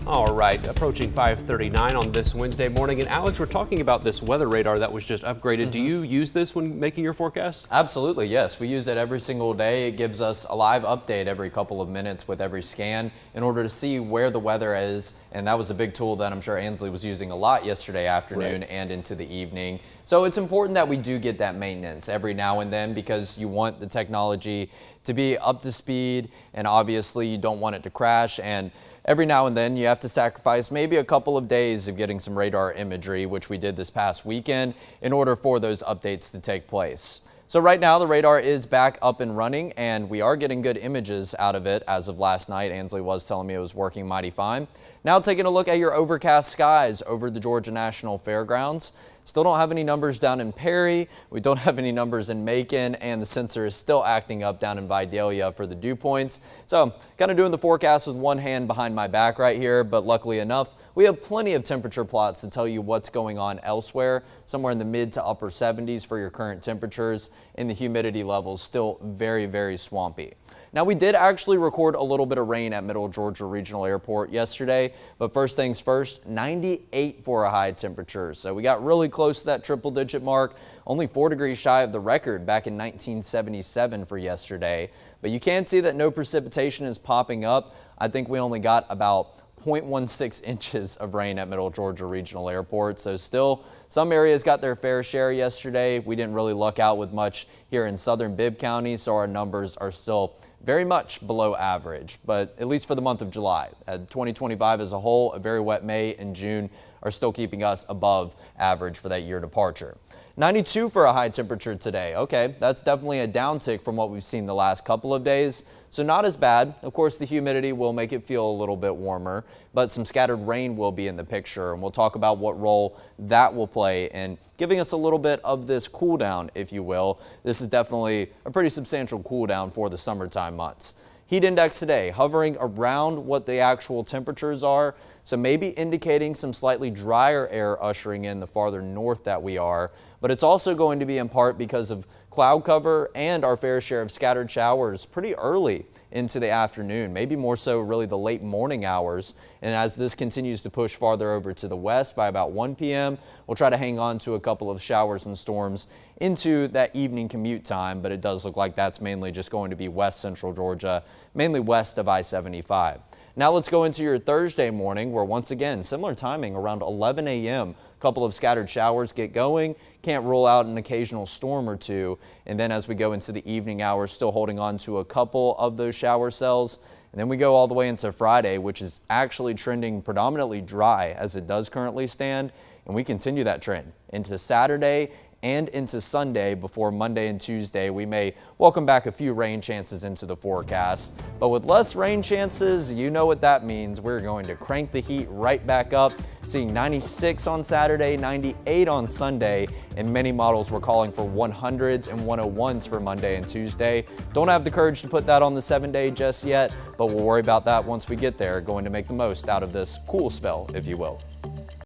All right, approaching 5:39 on this Wednesday morning. And Alex, we're talking about this weather radar that was just upgraded. Do you use this when making your forecast? Absolutely, yes. We use it every single day. It gives us a live update every couple of minutes with every scan in order to see where the weather is. And that was a big tool that I'm sure Ansley was using a lot yesterday afternoon and into the evening. So it's important that we do get that maintenance every now and then because you want the technology to be up to speed, and obviously you don't want it to crash. And every now and then you have to sacrifice maybe a couple of days of getting some radar imagery, which we did this past weekend, in order for those updates to take place. So right now the radar is back up and running, and we are getting good images out of it as of last night. Ansley was telling me it was working mighty fine. Now taking a look at your overcast skies over the Georgia National Fairgrounds. Still don't have any numbers down in Perry. We don't have any numbers in Macon, and the sensor is still acting up down in Vidalia for the dew points. So kind of doing the forecast with one hand behind my back right here, but luckily enough, we have plenty of temperature plots to tell you what's going on elsewhere, somewhere in the mid to upper 70s for your current temperatures, and the humidity levels still very, very swampy. Now, we did actually record a little bit of rain at Middle Georgia Regional Airport yesterday, but first things first, 98 for a high temperature. So we got really close to that triple-digit mark, only 4 degrees shy of the record back in 1977 for yesterday. But you can see that no precipitation is popping up. I think we only got about 0.16 inches of rain at Middle Georgia Regional Airport. So still, some areas got their fair share yesterday. We didn't really luck out with much here in southern Bibb County, so our numbers are still very much below average, but at least for the month of July. 2025 as a whole, a very wet May and June are still keeping us above average for that year departure. 92 for a high temperature today. Okay, that's definitely a downtick from what we've seen the last couple of days. So not as bad. Of course, the humidity will make it feel a little bit warmer, but some scattered rain will be in the picture, and we'll talk about what role that will play in giving us a little bit of this cool down, if you will. This is definitely a pretty substantial cool down for the summertime months. Heat index today hovering around what the actual temperatures are, so maybe indicating some slightly drier air ushering in the farther north that we are, but it's also going to be in part because of cloud cover and our fair share of scattered showers pretty early into the afternoon, maybe more so really the late morning hours. And as this continues to push farther over to the west by about 1 p.m., we'll try to hang on to a couple of showers and storms into that evening commute time, but it does look like that's mainly just going to be west central Georgia, mainly west of I-75. Now let's go into your Thursday morning, where once again, similar timing around 11 a.m. A couple of scattered showers get going. Can't rule out an occasional storm or two. And then as we go into the evening hours, still holding on to a couple of those shower cells. And then we go all the way into Friday, which is actually trending predominantly dry as it does currently stand. And we continue that trend into Saturday and into Sunday. Before Monday and Tuesday, we may welcome back a few rain chances into the forecast. But with less rain chances, you know what that means. We're going to crank the heat right back up, seeing 96 on Saturday, 98 on Sunday, and many models were calling for 100s and 101s for Monday and Tuesday. Don't have the courage to put that on the 7-day just yet, but we'll worry about that once we get there, going to make the most out of this cool spell, if you will.